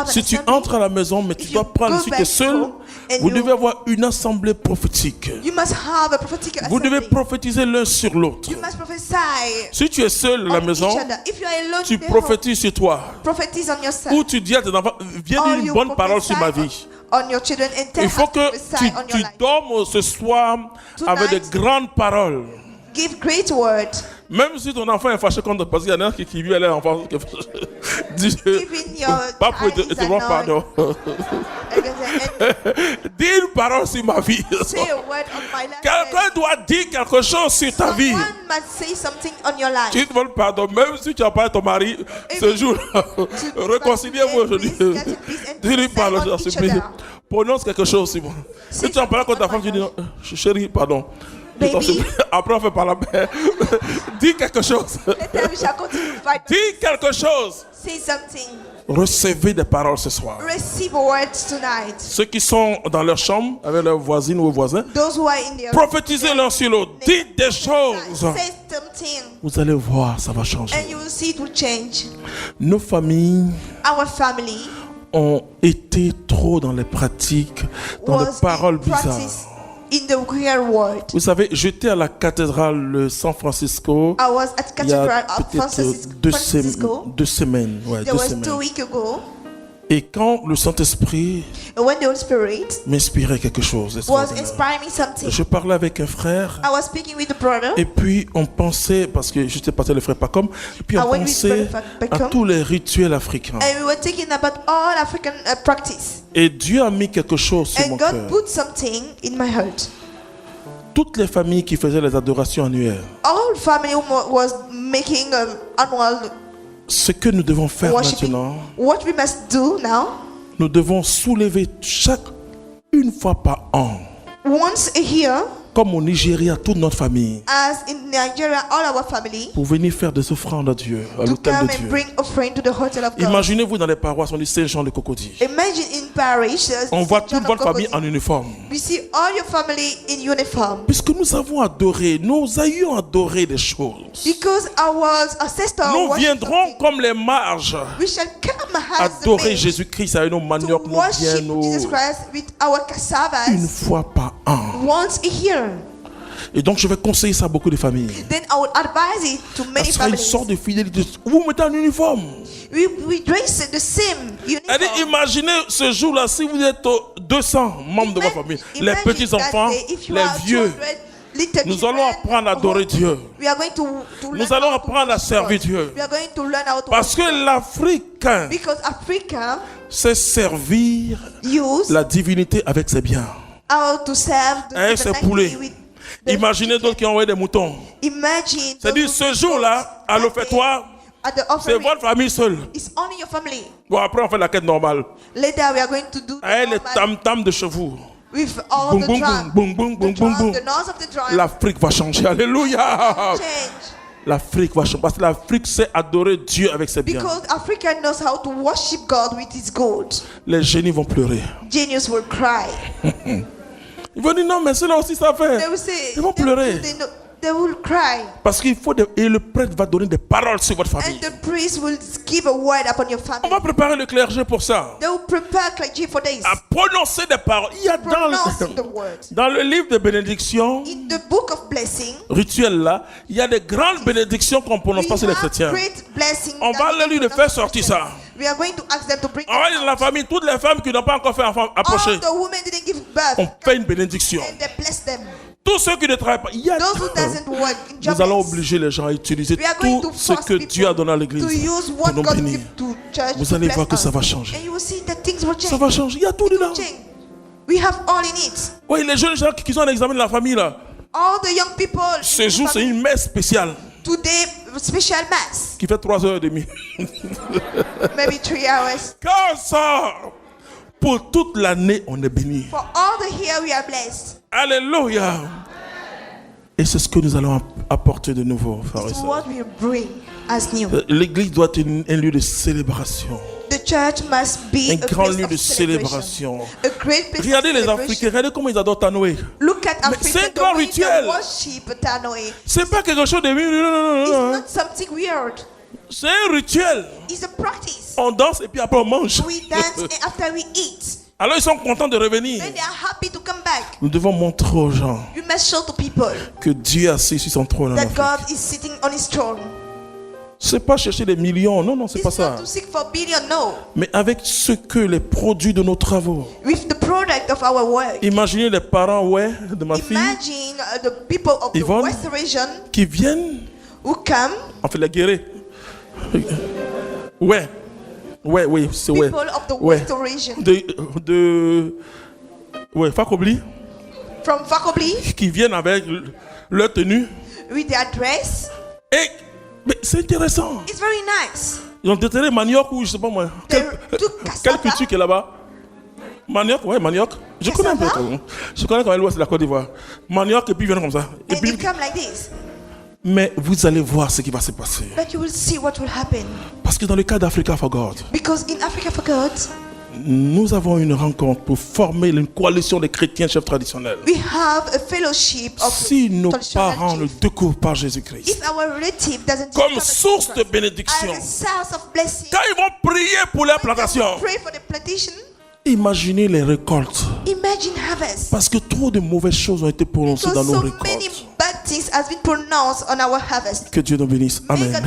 Si tu entres à la maison, mais tu dois prendre, si tu es seul, vous devez avoir une assemblée prophétique. Vous devez prophétiser l'un sur l'autre. Si tu es seul à la maison, tu prophétises sur toi. Ou tu dis à tes enfants, viens dire une bonne parole sur ma vie. Il faut que tu dormes ce soir avec de grandes paroles. Give great word. Même si ton enfant est fâché contre toi, parce qu'il y en a qui lui, elle est enfant. Dis, pas pour te demander pardon. Dis une parole sur ma vie. Quelqu'un doit dire quelque chose sur ta vie. Tu te demandes pardon, même si tu n'as pas ton mari ce jour-là. Réconciliez-vous aujourd'hui. Dis-lui pardon, s'il te plaît. Prononce quelque chose sur moi. Si tu en parles contre ta femme, tu dis non, chérie, pardon. Baby. Après on fait par la paix. Dis quelque chose. Dis quelque chose. Say something. Recevez des paroles ce soir. Receive words tonight. Ceux qui sont dans leur chambre avec leurs voisines ou voisins, Those who are in their prophétisez l'un sur l'autre. Dites des choses. Say something. Vous allez voir, ça va changer. And you will see it will change. Nos familles Our family ont été trop dans les pratiques, dans les paroles bizarres. In the real world. Vous savez, j'étais à la cathédrale de San Francisco I was at il y a Cathedral of peut-être Francisco. deux semaines. Ouais, There 2 was semaines. 2 weeks ago. Et quand le Saint-Esprit And when the Holy Spirit m'inspirait quelque chose was d'extraordinaire, inspiring me something, je parlais avec un frère. I was speaking with the brother. Et puis on pensait, parce que j'étais passé le frère Pacom, et puis on I went with pensait Brother à Pacom. tous les rituels africains. And we were thinking about all African practice. Et Dieu a mis quelque chose sur And mon God cœur. put something in my heart. Toutes les familles qui faisaient les adorations annuelles, All family was making annual ce que nous devons faire worshiping. maintenant, What we must do now, nous devons soulever une fois par an, once a year, comme au Nigeria, toute notre famille, as in Nigeria, all our family, pour venir faire des offrandes à Dieu, à to l'autel come de and Dieu. bring offering to the hotel of God. Imaginez-vous dans les paroisses, on dit Saint-Jean de Cocody. Imagine in parish, On voit St. John toute of votre famille Cocody. en uniforme. We see all your family in uniform. Puisque nous avons adoré, nous ayons adoré des choses. Because our ancestors Nous worship viendrons something. comme les mages We shall come as the adorer men Jésus-Christ avec nos to maniocs, nos biens, worship Jesus nos... Christ with our une cassavas fois par an. once a year. Et donc je vais conseiller ça à beaucoup de familles. Then I would advise it to Ça many sera une families. sorte de fidélité. Vous vous mettez en uniforme. We dress the same Elle dit, uniform. imaginez ce jour-là, si vous êtes 200 membres de votre famille, les petits-enfants, les vieux, nous allons apprendre à adorer Dieu. Nous allons apprendre à servir Dieu. We are going to learn how to Parce que worship God. l'Africain Because Africa sait servir use la divinité avec ses biens. how to serve the Avec ses poulets. with the Imaginez chicken. d'autres qui ont envoyé des moutons. Imagine C'est-à-dire, those ce who jour-là, à that l'offertoire, day, at the c'est offering, votre famille seule. it's only your family. Bon, après, on fait la quête normale. Later we are going to do the Avec les normal tam-tams de chevaux. with all Boum, the boum, drum, boum, boum, boum, the boum, drum, boum. the noise of the drum. L'Afrique va changer. Alléluia. Change. L'Afrique va changer. Parce que l'Afrique sait adorer Dieu avec ses biens. Because Africa knows how to worship God with his gold. Les génies vont pleurer. Genius will cry. Ils vont dire non, mais cela aussi ça fait. They will say, Ils vont pleurer. They will cry. Parce qu'il faut et le prêtre va donner des paroles sur votre famille. And the priest will give a word upon your On family. va préparer le clergé pour ça. They will prepare clergy for this. À prononcer des paroles. Il y a Pronouncing the words. dans le livre de bénédiction In the book of blessing, rituel là, il y a des grandes bénédictions qu'on ne prononce we pas sur les have chrétiens. great blessing. On that va we leur dire de pronounce faire for sortir Christians. ça. We are going to ask them to bring On va dire it dans la out. famille, toutes les femmes qui n'ont pas encore fait enfant, approchez. All the women didn't give birth. On fait une bénédiction. And they bless them. Tous ceux qui ne travaillent pas, il y a Those who doesn't work in nous allons jobs, obliger les gens à utiliser we are going tout to ce force que people Dieu a donné à l'église to use pour what nous God bénir. give to church. Vous to allez bless voir que us. ça va changer. And you will see that things will change. Ça va changer. Il y a tout It will dedans. change. We have all in it. Oui, les jeunes gens qui sont en examen de la famille là, All the young people. in ce the jour c'est family. une messe spéciale Today, special mass. qui fait 3h30. Maybe 3 hours. Quand ça, pour toute l'année, on est béni. For all the year we are blessed. Alléluia. Et c'est ce que nous allons apporter de nouveau, frères et It's sœurs. what we bring as new. L'église doit être un lieu de célébration. The church must be Un a grand place lieu of de celebration. célébration. A great place Regardez of les celebration. Africains, regardez comment ils adorent Tanoé. Look at Mais Africa. c'est un The grand way rituel. they worship Tanoé. C'est pas quelque chose de... Non, non, It's non, non. not something weird. C'est un rituel. It's a practice. On danse et puis après on mange. We dance and after we eat. Alors ils sont contents de revenir. Then they are happy to come back. Nous devons montrer aux gens You must show to people que Dieu est assis sur son trône. that God is sitting on his throne. C'est pas chercher des millions, non, c'est pas It's ça. not to seek for billion, no. Mais avec ce que les produits de nos travaux. With the product of our work. Imaginez les parents, de ma fille. Imagine the people of Yvonne, the West region qui viennent. who come. En fait, les guérir. Oui, c'est ouais. People of the West region. Fakobli. From Fakobli. Qui viennent avec leur tenue. With their dress. Et mais c'est intéressant. It's very nice. Ils ont déterré manioc ou je sais pas moi. Quelle culture qui est là-bas? Manioc, manioc. Je connais un peu. Je connais quand même l'ouest de la Côte d'Ivoire. Manioc et puis ils viennent comme ça. Et puis, they come like this. Mais vous allez voir ce qui va se passer. But you will see what will happen. Parce que dans le cas d'Africa for God. Because in Africa for God. Nous avons une rencontre pour former une coalition des chrétiens chefs traditionnels. We have a fellowship of si nos parents ne découvrent pas Jésus-Christ comme source de bénédiction, quand ils vont prier pour leur plantation, imaginez les récoltes. Parce que trop de mauvaises choses ont été prononcées dans nos récoltes. Que Dieu nous bénisse. Amen.